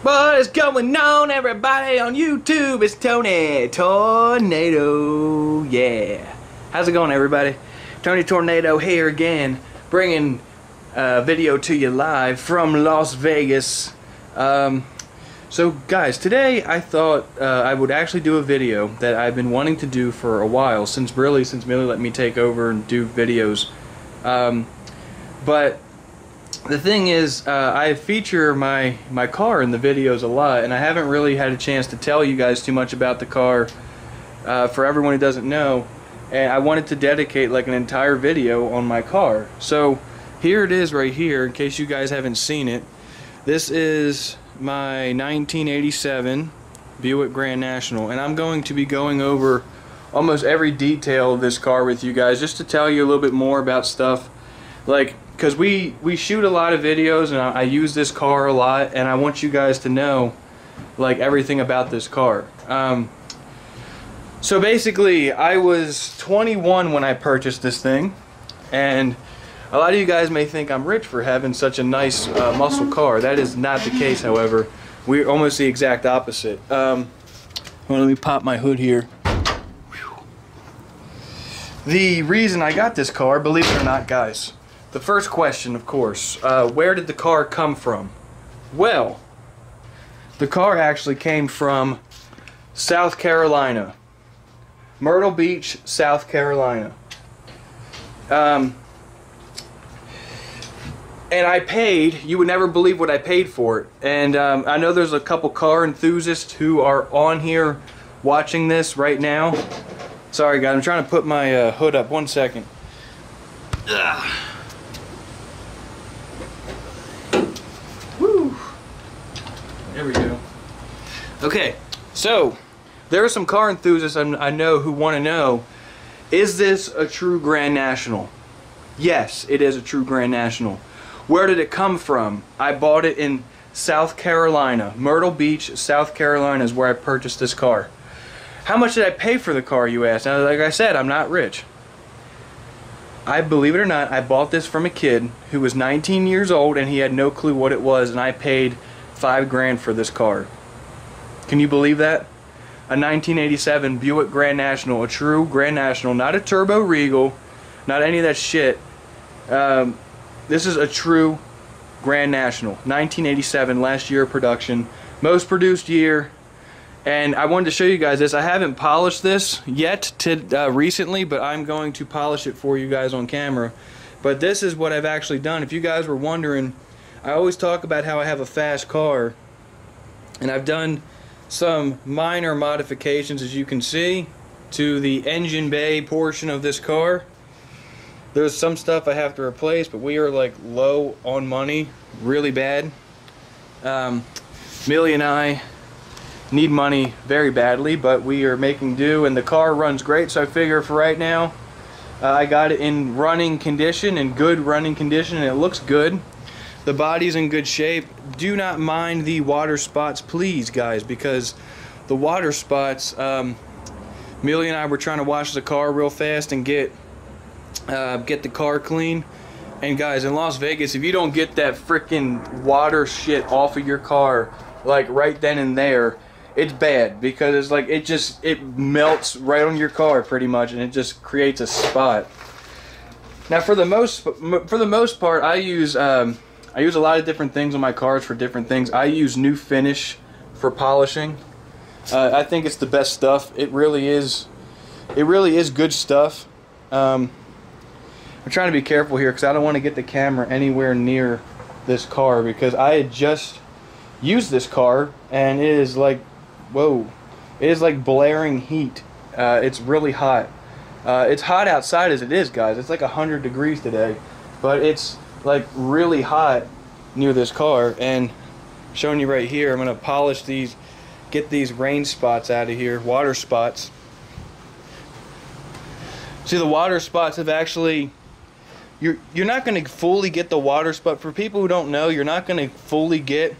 What is going on, everybody on YouTube? It's Tony Tornado. Yeah. How's it going, everybody? Tony Tornado here again, bringing a video to you live from Las Vegas. So guys, today I thought I would actually do a video that I've been wanting to do for a while, since Millie let me take over and do videos. But the thing is, I feature my car in the videos a lot, and I haven't really had a chance to tell you guys too much about the car for everyone who doesn't know, and I wanted to dedicate like an entire video on my car. So here it is right here, in case you guys haven't seen it. This is my 1987 Buick Grand National, and I'm going to be going over almost every detail of this car with you guys, just to tell you a little bit more about stuff, like, because we shoot a lot of videos and I use this car a lot, and I want you guys to know like everything about this car. So basically, I was 21 when I purchased this thing, and a lot of you guys may think I'm rich for having such a nice muscle car. That is not the case, however. We're almost the exact opposite. Well, let me pop my hood here. The reason I got this car, believe it or not, guys, the first question, of course, where did the car come from? Well, the car actually came from South Carolina. Myrtle Beach, South Carolina. And I paid, you would never believe what I paid for it. And I know there's a couple car enthusiasts who are on here watching this right now. Sorry guys, I'm trying to put my hood up. 1 second. Ugh. Woo. There we go. Okay, so there are some car enthusiasts I know who want to know, is this a true Grand National? Yes, it is a true Grand National. Where did it come from? I bought it in South Carolina. Myrtle Beach, South Carolina is where I purchased this car. How much did I pay for the car, you ask? Now, like I said, I'm not rich. I, believe it or not, I bought this from a kid who was 19 years old and he had no clue what it was, and I paid $5 grand for this car. Can you believe that? A 1987 Buick Grand National, a true Grand National, not a Turbo Regal, not any of that shit. This is a true Grand National, 1987, last year of production, most produced year. And I wanted to show you guys this. I haven't polished this yet recently, but I'm going to polish it for you guys on camera. But this is what I've actually done. If you guys were wondering, I always talk about how I have a fast car, and I've done some minor modifications, as you can see, to the engine bay portion of this car. There's some stuff I have to replace, but we are like low on money, really bad. Millie and I need money very badly, but we are making do, and the car runs great, so I figure for right now I got it in running condition, in good running condition, and it looks good. The body's in good shape. Do not mind the water spots, please, guys, because the water spots, Millie and I were trying to wash the car real fast and get the car clean, and guys, in Las Vegas, if you don't get that freaking water shit off of your car like right then and there, it's bad, because it's like it melts right on your car pretty much, and it just creates a spot. Now, for the most part, I use a lot of different things on my cars for different things. I use New Finish for polishing. I think it's the best stuff. It really is good stuff. I'm trying to be careful here because I don't want to get the camera anywhere near this car, because I had just used this car and it is like, whoa, it is like blaring heat. It's really hot. It's hot outside as it is, guys. It's like 100 degrees today, but it's like really hot near this car. And I'm showing you right here, I'm going to polish these, get these rain spots out of here, water spots. See, the water spots have actually, you're not going to fully get the water spot. For people who don't know, you're not going to fully get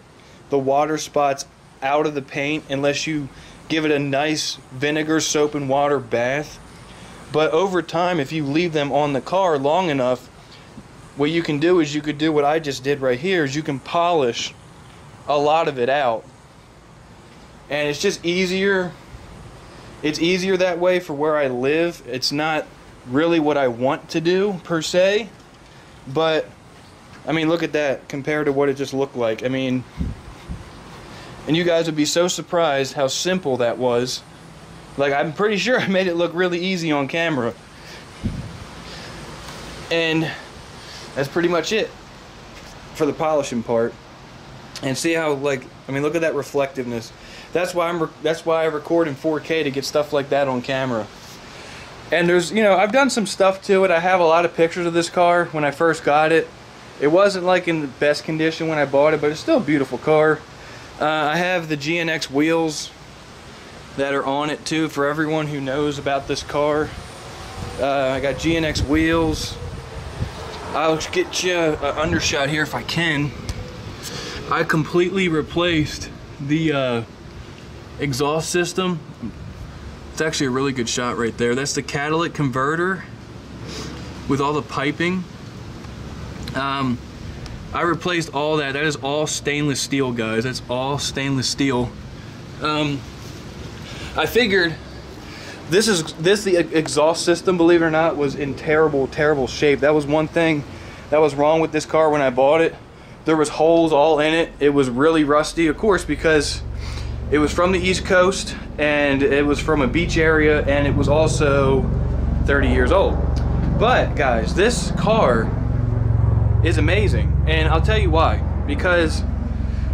the water spots out of the paint unless you give it a nice vinegar, soap, and water bath. But over time, if you leave them on the car long enough, what you can do is you could do what I just did right here, is you can polish a lot of it out, and it's just easier. It's easier that way for where I live. It's not really what I want to do per se, but I mean, look at that compared to what it just looked like. I mean, and you guys would be so surprised how simple that was. Like, I'm pretty sure I made it look really easy on camera. And that's pretty much it for the polishing part. And see how, like, I mean, look at that reflectiveness. That's why I record in 4K to get stuff like that on camera. And there's, you know, I've done some stuff to it. I have a lot of pictures of this car when I first got it. It wasn't like in the best condition when I bought it, but it's still a beautiful car. I have the GNX wheels that are on it too for everyone who knows about this car. I got GNX wheels. I'll get you an undershot here if I can. I completely replaced the exhaust system. It's actually a really good shot right there. That's the catalytic converter with all the piping. I replaced all that. That is all stainless steel, guys. That's all stainless steel. I figured the exhaust system, believe it or not, was in terrible shape. That was one thing that was wrong with this car when I bought it. There was holes all in it. It was really rusty, of course, because it was from the East Coast and it was from a beach area, and it was also 30 years old. But guys, this car is amazing, and I'll tell you why. Because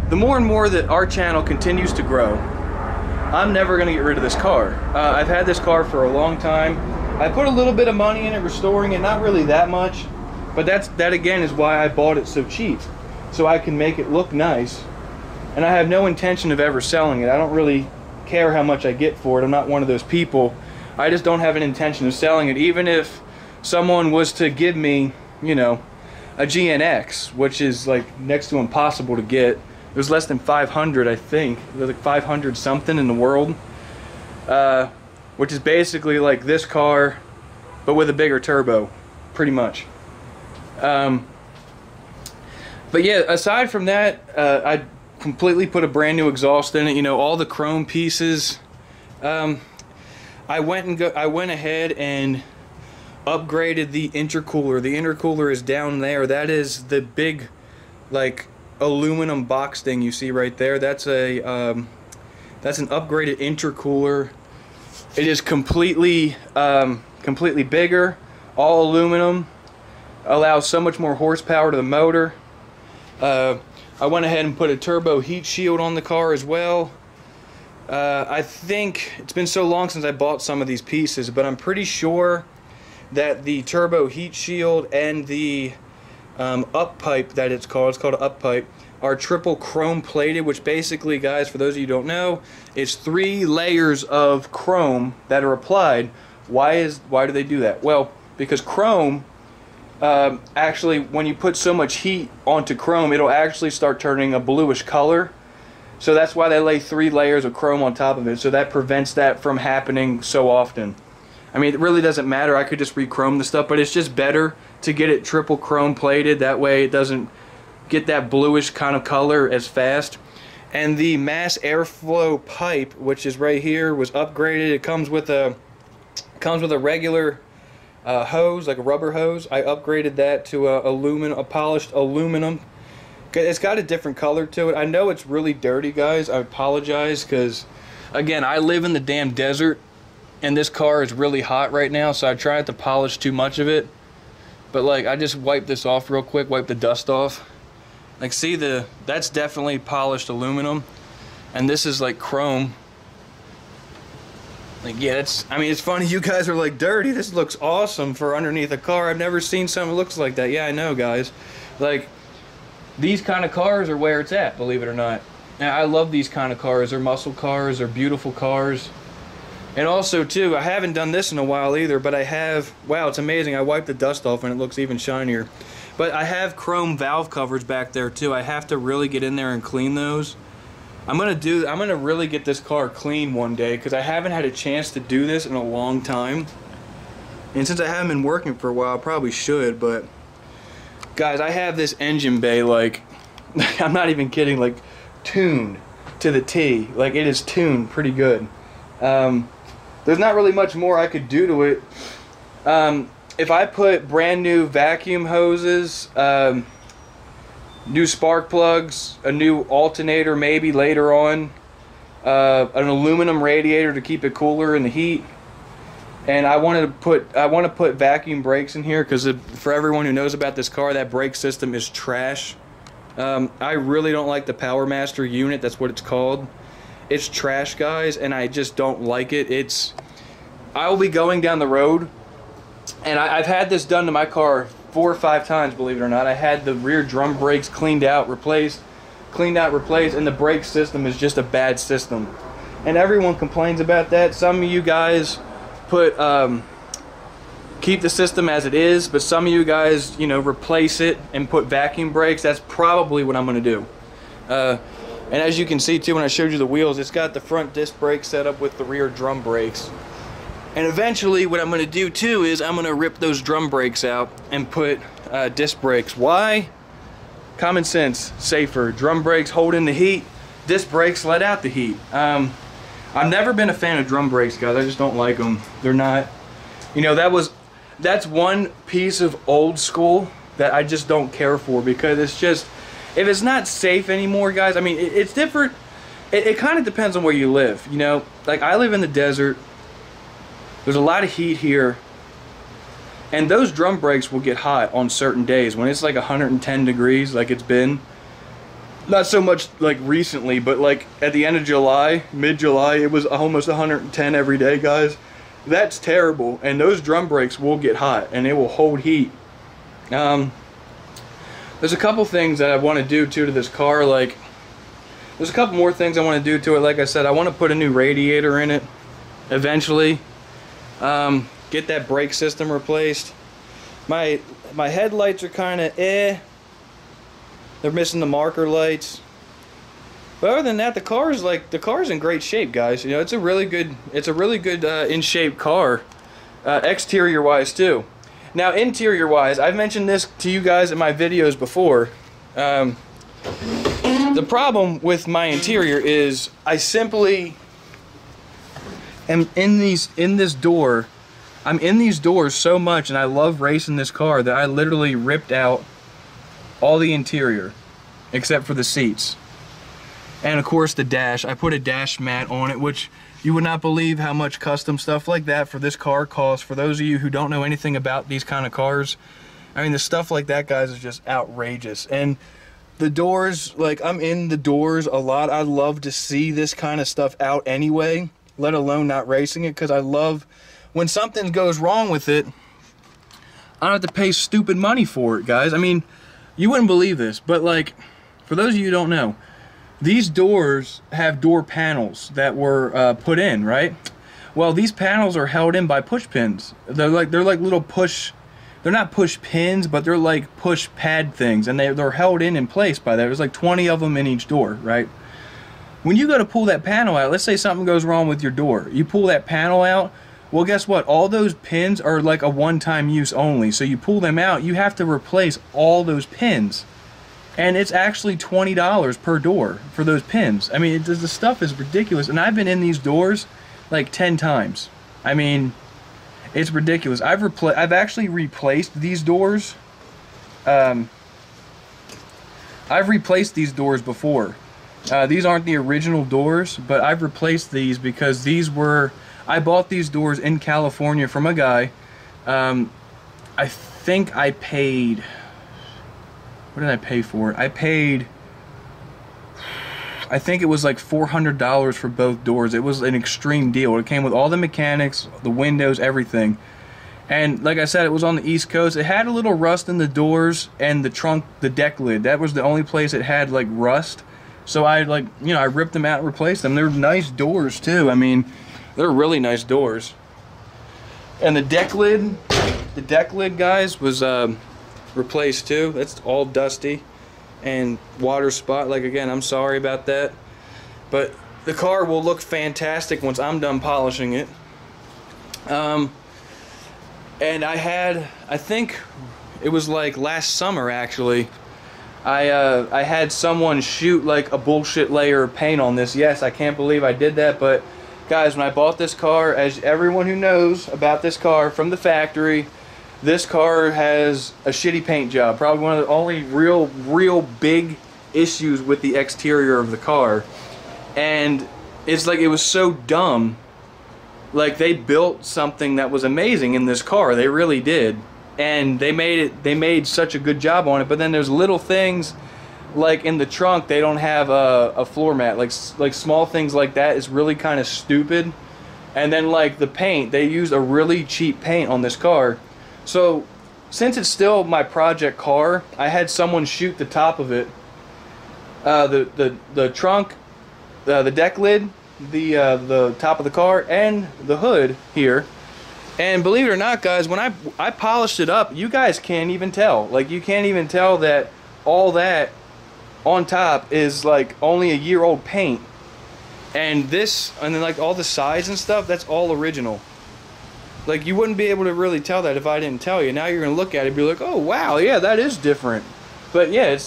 the more and more that our channel continues to grow, I'm never gonna get rid of this car. I've had this car for a long time. I put a little bit of money in it, restoring it, not really that much, but that again is why I bought it so cheap, so I can make it look nice. And I have no intention of ever selling it. I don't really care how much I get for it. I'm not one of those people. I just don't have an intention of selling it. Even if someone was to give me, you know, a GNX, which is like next to impossible to get. It was less than 500, I think. It was like 500 something in the world, which is basically like this car, but with a bigger turbo, pretty much. But yeah, aside from that, I completely put a brand new exhaust in it. You know, all the chrome pieces. I went ahead and upgraded the intercooler. The intercooler is down there. That is the big, like, aluminum box thing you see right there. That's an upgraded intercooler. It is completely bigger, all aluminum. Allows so much more horsepower to the motor. I went ahead and put a turbo heat shield on the car as well. I think it's been so long since I bought some of these pieces, but I'm pretty sure that the turbo heat shield and the up pipe that it's called an up pipe, are triple chrome plated, which basically, guys, for those of you who don't know, it's 3 layers of chrome that are applied. Why do they do that? Well, because chrome, actually, when you put so much heat onto chrome, it'll actually start turning a bluish color. So that's why they lay 3 layers of chrome on top of it, so that prevents that from happening so often. I mean, it really doesn't matter. I could just re-chrome the stuff, but it's just better to get it triple chrome plated. That way it doesn't get that bluish kind of color as fast. And the mass airflow pipe, which is right here, was upgraded. It comes with a regular hose, like a rubber hose. I upgraded that to a polished aluminum. It's got a different color to it. I know it's really dirty, guys. I apologize, because again, I live in the damn desert, and this car is really hot right now, so I tried to polish too much of it. But like, I just wiped this off real quick, wipe the dust off. Like, see, that's definitely polished aluminum, and this is like chrome. Like, yeah, I mean, it's funny, you guys are like, dirty, this looks awesome for underneath a car. I've never seen something that looks like that. Yeah, I know, guys. Like, these kind of cars are where it's at, believe it or not. Now, I love these kind of cars. They're muscle cars, they're beautiful cars. And also, too, I haven't done this in a while either, but I have, wow, it's amazing. I wiped the dust off and it looks even shinier. But I have chrome valve covers back there, too. I have to really get in there and clean those. I'm gonna really get this car clean one day, because I haven't had a chance to do this in a long time. And since I haven't been working for a while, I probably should, but guys, I have this engine bay, like, I'm not even kidding, like tuned to the T. Like, it is tuned pretty good. There's not really much more I could do to it. If I put brand new vacuum hoses, new spark plugs, a new alternator maybe later on, an aluminum radiator to keep it cooler in the heat, and I want to put vacuum brakes in here, because for everyone who knows about this car, that brake system is trash. I really don't like the Power Master unit. That's what it's called. It's trash, guys, and I just don't like it. I will be going down the road, and I've had this done to my car 4 or 5 times, believe it or not. I had the rear drum brakes cleaned out, replaced, and the brake system is just a bad system. And everyone complains about that. Some of you guys keep the system as it is, but some of you guys, you know, replace it and put vacuum brakes. That's probably what I'm going to do. And as you can see too, when I showed you the wheels, it's got the front disc brake set up with the rear drum brakes. And eventually what I'm going to do too is I'm going to rip those drum brakes out and put disc brakes. Why? Common sense, safer. Drum brakes hold in the heat, disc brakes let out the heat. I've never been a fan of drum brakes, guys. I just don't like them. They're not, you know, that's one piece of old school that I just don't care for, because it's just, if it's not safe anymore, guys, I mean, it's different. It kind of depends on where you live, you know. Like, I live in the desert. There's a lot of heat here, and those drum brakes will get hot on certain days when it's like 110 degrees, like it's been. Not so much like recently, but like at the end of July, mid-July, it was almost 110 every day, guys. That's terrible, and those drum brakes will get hot, and it will hold heat. There's a couple things that I want to do too to this car. Like, there's a couple more things I want to do to it. Like I said, I want to put a new radiator in it eventually. Get that brake system replaced. My headlights are kind of They're missing the marker lights. But other than that, the car's in great shape, guys. You know, it's a really good in shape car, exterior wise too. Now, interior wise, I've mentioned this to you guys in my videos before. The problem with my interior is I simply am in this door. I'm in these doors so much, and I love racing this car, that I literally ripped out all the interior except for the seats. And of course the dash. I put a dash mat on it, which you would not believe how much custom stuff like that for this car costs. For those of you who don't know anything about these kind of cars, I mean, the stuff like that, guys, is just outrageous. And the doors, like, I'm in the doors a lot. I love to see this kind of stuff out anyway, let alone not racing it, because I love when something goes wrong with it, I don't have to pay stupid money for it, guys. I mean, you wouldn't believe this, but like, for those of you who don't know, these doors have door panels that were put in, right? Well, these panels are held in by push pins. They're like little push. They're not push pins, but they're like push pad things, and they're held in place by that. There's like 20 of them in each door, right? When you go to pull that panel out, let's say something goes wrong with your door. You pull that panel out. Well, guess what? All those pins are like a one-time use only. So you pull them out, you have to replace all those pins. And it's actually $20 per door for those pins. I mean, the stuff is ridiculous. And I've been in these doors like 10 times. I mean, it's ridiculous. I've actually replaced these doors. I've replaced these doors before. These aren't the original doors, but I've replaced these because these were... I bought these doors in California from a guy. I think I paid... What did I pay for it? I think it was like $400 for both doors. It was an extreme deal. It came with all the mechanics, the windows, everything. And like I said, it was on the East Coast. It had a little rust in the doors and the trunk, the deck lid. That was the only place it had like rust. So I I ripped them out and replaced them. They're nice doors too. I mean, they're really nice doors. And the deck lid, guys, was replaced too. That's all dusty and water spot. Like, again, I'm sorry about that, but the car will look fantastic once I'm done polishing it. And I think it was like last summer actually, I had someone shoot like a bullshit layer of paint on this. Yes, I can't believe I did that, but guys, when I bought this car, as everyone who knows about this car from the factory, this car has a shitty paint job. Probably one of the only real big issues with the exterior of the car. And it's like, it was so dumb. Like, they built something that was amazing in this car. They really did. And they made such a good job on it. But then there's little things, like in the trunk, they don't have a floor mat. Like small things like that is really kind of stupid. And then like the paint, they used a really cheap paint on this car. So since it's still my project car, I had someone shoot the top of it, the trunk, the deck lid, the top of the car, and the hood here. And believe it or not, guys, when I polished it up, you guys can't even tell. Like, you can't even tell that all that on top is like only a year-old paint. And this, and then like all the sides and stuff, that's all original. Like, you wouldn't be able to really tell that if I didn't tell you. Now you're gonna look at it and be like, oh wow, yeah, that is different. But yeah,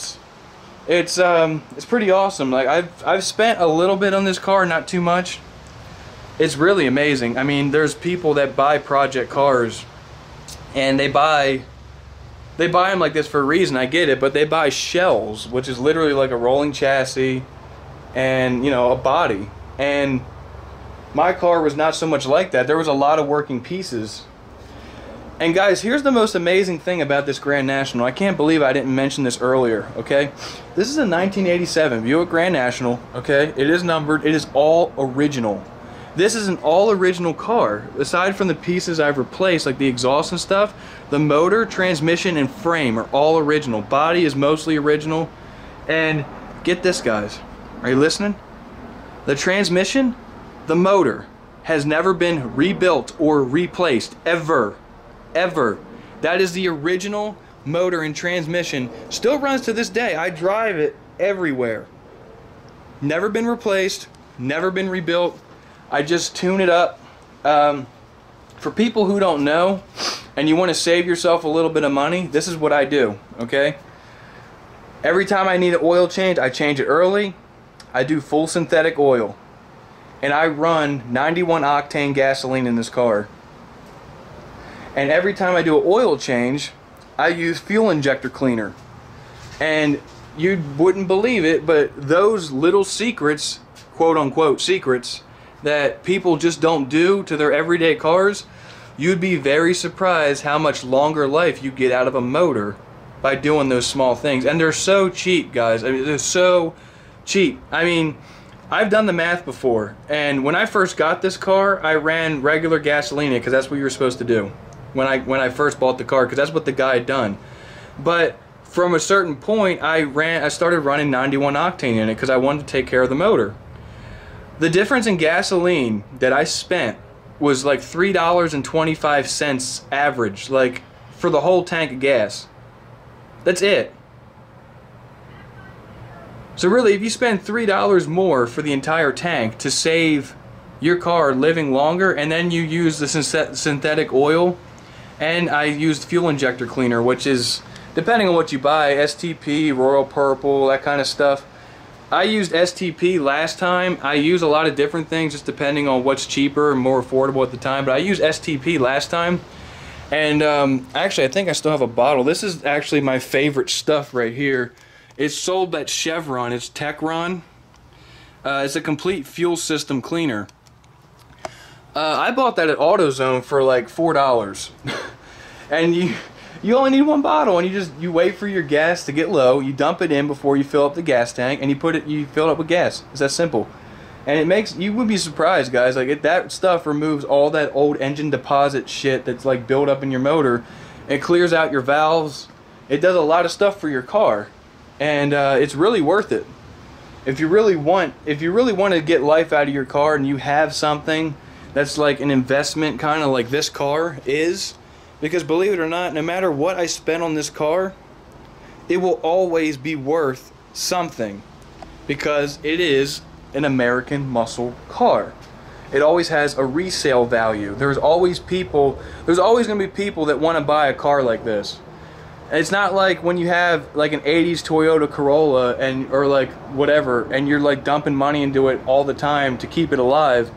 it's pretty awesome. Like, I've spent a little bit on this car, not too much. It's really amazing. I mean, there's people that buy project cars, and they buy them like this for a reason. I get it, but they buy shells, which is literally like a rolling chassis, and you know, a body. And my car was not so much like that. There was a lot of working pieces. And guys, here's the most amazing thing about this Grand National. I can't believe I didn't mention this earlier, okay? This is a 1987 Buick Grand National, okay? It is numbered. It is all original. This is an all original car. Aside from the pieces I've replaced, like the exhaust and stuff, the motor, transmission, and frame are all original. Body is mostly original. And get this, guys. Are you listening? The transmission, the motor, has never been rebuilt or replaced, ever. Ever. That is the original motor and transmission. Still runs to this day. I drive it everywhere. Never been replaced, never been rebuilt. I just tune it up. For people who don't know and you want to save yourself a little bit of money, this is what I do, okay? Every time I need an oil change, I change it early. I do full synthetic oil. And I run 91 octane gasoline in this car. And every time I do an oil change, I use fuel injector cleaner. And you wouldn't believe it, but those little secrets, quote unquote secrets, that people just don't do to their everyday cars, you'd be very surprised how much longer life you get out of a motor by doing those small things. And they're so cheap, guys. I mean, they're so cheap. I mean, I've done the math before, and when I first got this car, I ran regular gasoline because that's what you were supposed to do when I first bought the car, because that's what the guy had done. But from a certain point, I started running 91 octane in it because I wanted to take care of the motor. The difference in gasoline that I spent was like $3.25 average, like for the whole tank of gas. That's it. So really, if you spend $3 more for the entire tank to save your car living longer, and then you use the synthetic oil, and I used fuel injector cleaner, which is, depending on what you buy, STP, Royal Purple, that kind of stuff. I used STP last time. I use a lot of different things just depending on what's cheaper and more affordable at the time, but I used STP last time. And actually, I think I still have a bottle. This is actually my favorite stuff right here. It's sold at Chevron. It's Techron. It's a complete fuel system cleaner. I bought that at AutoZone for like $4. And you only need one bottle, and you wait for your gas to get low, you dump it in before you fill up the gas tank, and you fill it up with gas. It's that simple. And it makes, you would be surprised, guys, like that stuff removes all that old engine deposit shit that's like built up in your motor. It clears out your valves. It does a lot of stuff for your car, and it's really worth it. If you really want to get life out of your car, and you have something that's like an investment, kind of like this car is, because believe it or not, no matter what I spend on this car, it will always be worth something, because it is an American muscle car. It always has a resale value. There's always going to be people that want to buy a car like this. It's not like when you have like an 80s Toyota Corolla or like whatever, and you're like dumping money into it all the time to keep it alive.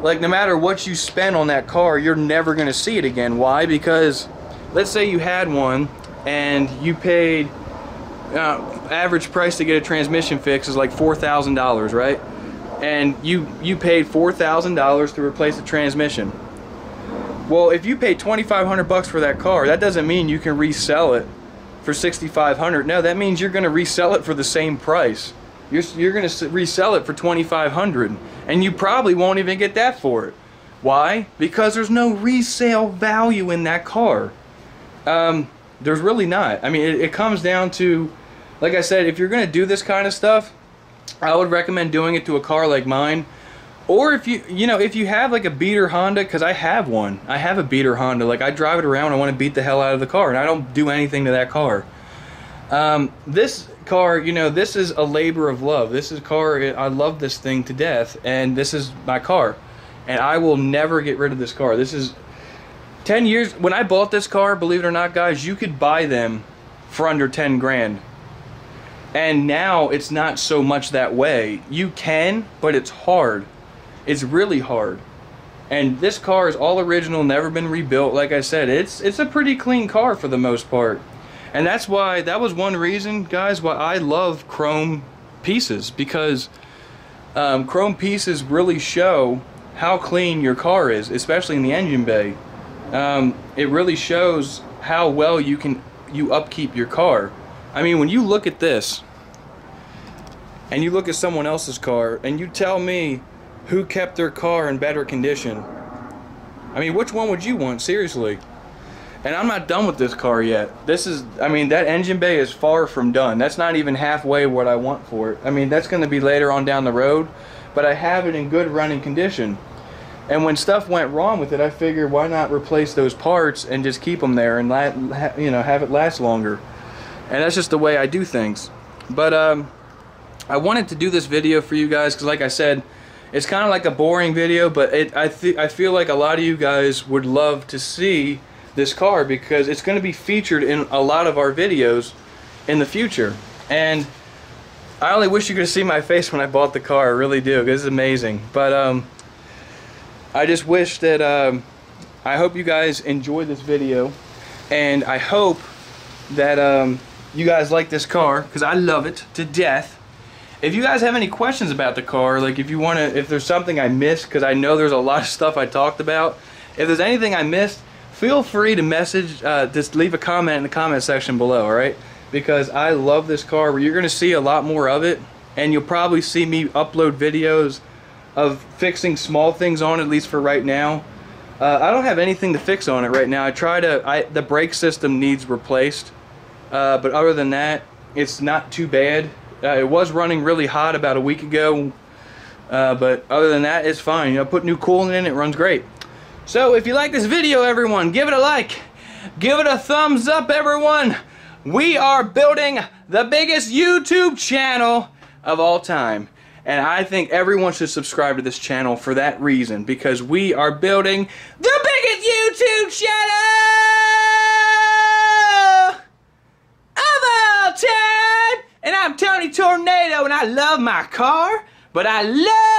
Like no matter what you spend on that car, you're never gonna see it again. Why? Because let's say you had one and you paid average price to get a transmission fix is like $4,000, right? And you paid $4,000 to replace the transmission. Well, if you pay $2,500 for that car, that doesn't mean you can resell it for $6,500. No, that means you're going to resell it for the same price. You're going to resell it for $2,500, and you probably won't even get that for it. Why? Because there's no resale value in that car. There's really not. I mean, it comes down to, like I said, if you're going to do this kind of stuff, I would recommend doing it to a car like mine. Or if if you have like a beater Honda, because I have one. I have a beater Honda. Like I drive it around, I want to beat the hell out of the car, and I don't do anything to that car. This car, this is a labor of love. This is a car, I love this thing to death, and this is my car. And I will never get rid of this car. This is 10 years, when I bought this car, believe it or not guys, you could buy them for under 10 grand. And now it's not so much that way. You can, but it's hard. It's really hard. And this car is all original, never been rebuilt. Like I said, it's a pretty clean car for the most part. And that was one reason, guys, why I love chrome pieces, because chrome pieces really show how clean your car is, especially in the engine bay. It really shows how well you upkeep your car. I mean, when you look at this and you look at someone else's car and you tell me who kept their car in better condition, I mean, which one would you want, seriously? And I'm not done with this car yet. I mean, that engine bay is far from done. That's not even halfway what I want for it. I mean, that's going to be later on down the road, but I have it in good running condition. And when stuff went wrong with it, I figured why not replace those parts and just keep them there and have it last longer. And that's just the way I do things. But I wanted to do this video for you guys because, like I said, it's kind of like a boring video, but I feel like a lot of you guys would love to see this car because it's going to be featured in a lot of our videos in the future. And I only wish you could see my face when I bought the car. I really do, because it's amazing. But I just wish that I hope you guys enjoyed this video, and I hope that you guys like this car, because I love it to death. If you guys have any questions about the car, like if there's something I missed, because I know there's a lot of stuff I talked about, if there's anything I missed, feel free to message, just leave a comment in the comment section below, alright? Because I love this car. You're going to see a lot more of it, and you'll probably see me upload videos of fixing small things on it, at least for right now. I don't have anything to fix on it right now. The brake system needs replaced, but other than that, it's not too bad. It was running really hot about a week ago, but other than that, it's fine. Put new coolant in it, runs great. So if you like this video, everyone, give it a like, give it a thumbs up, everyone. We are building the biggest YouTube channel of all time, and I think everyone should subscribe to this channel for that reason, because we are building the biggest YouTube channel of all time. And I'm Tony Tornado, and I love my car, but I love